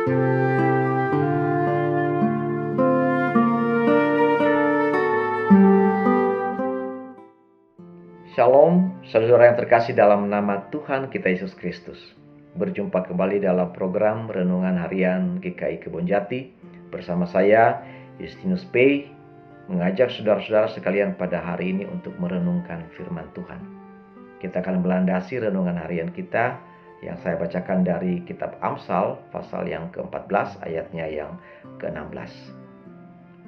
Shalom, saudara yang terkasih dalam nama Tuhan kita Yesus Kristus. Berjumpa kembali dalam program Renungan Harian GKI Kebonjati. Bersama saya, Justinus P. mengajak saudara-saudara sekalian pada hari ini untuk merenungkan firman Tuhan. Kita akan melandasi renungan harian kita yang saya bacakan dari kitab Amsal, pasal yang ke-14, ayatnya yang ke-16.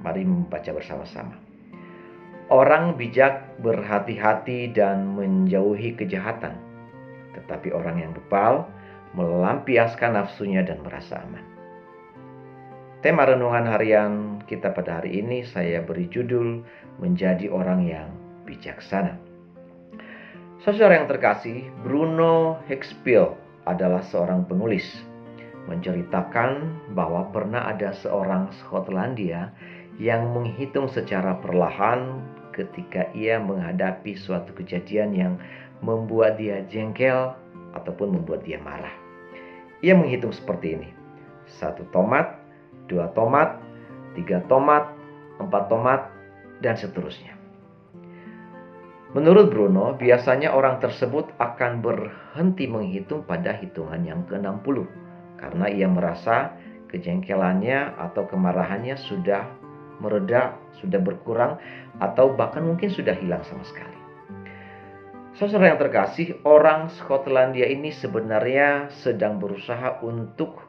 Mari membaca bersama-sama. Orang bijak berhati-hati dan menjauhi kejahatan, tetapi orang yang bebal melampiaskan nafsunya dan merasa aman. Tema renungan harian kita pada hari ini saya beri judul Menjadi Orang yang Bijaksana. Saudara yang terkasih, Bruno Hexpiel adalah seorang penulis, menceritakan bahwa pernah ada seorang Skotlandia yang menghitung secara perlahan ketika ia menghadapi suatu kejadian yang membuat dia jengkel ataupun membuat dia marah. Ia menghitung seperti ini: 1 tomat, 2 tomat, 3 tomat, 4 tomat, dan seterusnya. Menurut Bruno, biasanya orang tersebut akan berhenti menghitung pada hitungan yang ke-60 karena ia merasa kejengkelannya atau kemarahannya sudah mereda, sudah berkurang, atau bahkan mungkin sudah hilang sama sekali. Saudara yang terkasih, orang Skotlandia ini sebenarnya sedang berusaha untuk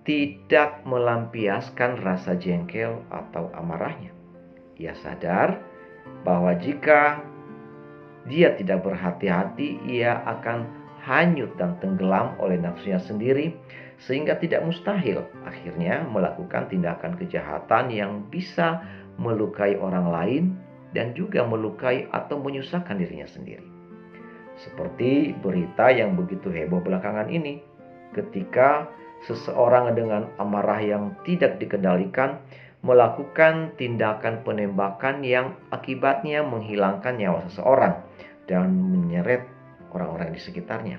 tidak melampiaskan rasa jengkel atau amarahnya. Ia sadar bahwa jika dia tidak berhati-hati, ia akan hanyut dan tenggelam oleh nafsunya sendiri, sehingga tidak mustahil akhirnya melakukan tindakan kejahatan yang bisa melukai orang lain dan juga melukai atau menyusahkan dirinya sendiri. Seperti berita yang begitu heboh belakangan ini, ketika seseorang dengan amarah yang tidak dikendalikan melakukan tindakan penembakan yang akibatnya menghilangkan nyawa seseorang dan menyeret orang-orang di sekitarnya.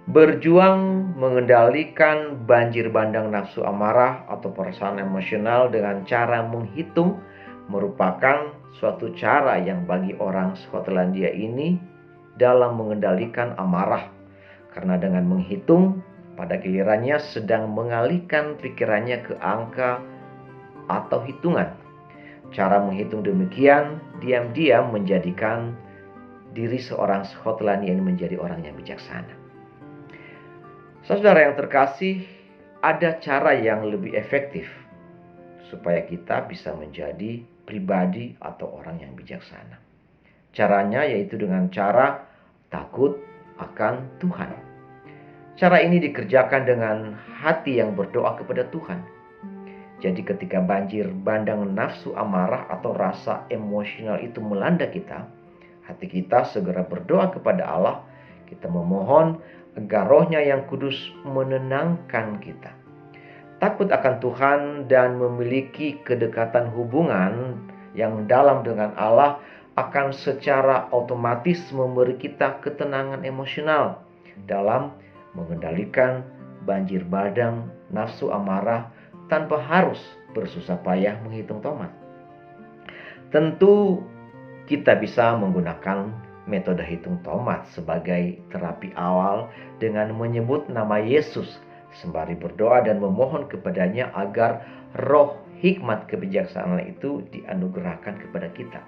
Berjuang mengendalikan banjir bandang nafsu amarah atau perasaan emosional dengan cara menghitung merupakan suatu cara yang bagi orang Skotlandia ini dalam mengendalikan amarah, karena dengan menghitung pada gilirannya sedang mengalihkan pikirannya ke angka atau hitungan. Cara menghitung demikian diam-diam menjadikan diri seorang Skotlandia ini menjadi orang yang bijaksana. Saudara yang terkasih, ada cara yang lebih efektif supaya kita bisa menjadi pribadi atau orang yang bijaksana. Caranya yaitu dengan cara takut akan Tuhan. Cara ini dikerjakan dengan hati yang berdoa kepada Tuhan. Jadi ketika banjir bandang nafsu amarah atau rasa emosional itu melanda kita, hati kita segera berdoa kepada Allah. Kita memohon agar Roh-Nya yang kudus menenangkan kita. Takut akan Tuhan dan memiliki kedekatan hubungan yang dalam dengan Allah akan secara otomatis memberi kita ketenangan emosional dalam mengendalikan banjir bandang nafsu amarah tanpa harus bersusah payah menghitung tomat. Tentu kita bisa menggunakan metode hitung tomat sebagai terapi awal dengan menyebut nama Yesus sembari berdoa dan memohon kepadanya agar roh hikmat kebijaksanaan itu dianugerahkan kepada kita.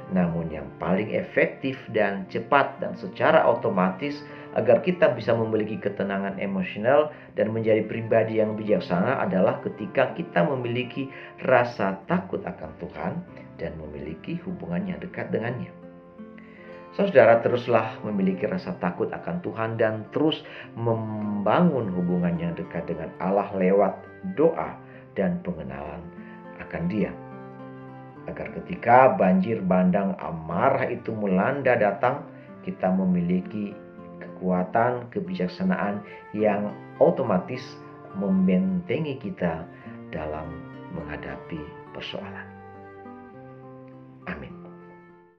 Namun yang paling efektif dan cepat dan secara otomatis agar kita bisa memiliki ketenangan emosional dan menjadi pribadi yang bijaksana adalah ketika kita memiliki rasa takut akan Tuhan dan memiliki hubungan yang dekat dengannya. Saudara, teruslah memiliki rasa takut akan Tuhan dan terus membangun hubungan yang dekat dengan Allah lewat doa dan pengenalan akan Dia. Agar ketika banjir bandang amarah itu melanda datang, kita memiliki kekuatan kebijaksanaan yang otomatis membentengi kita dalam menghadapi persoalan. Amin.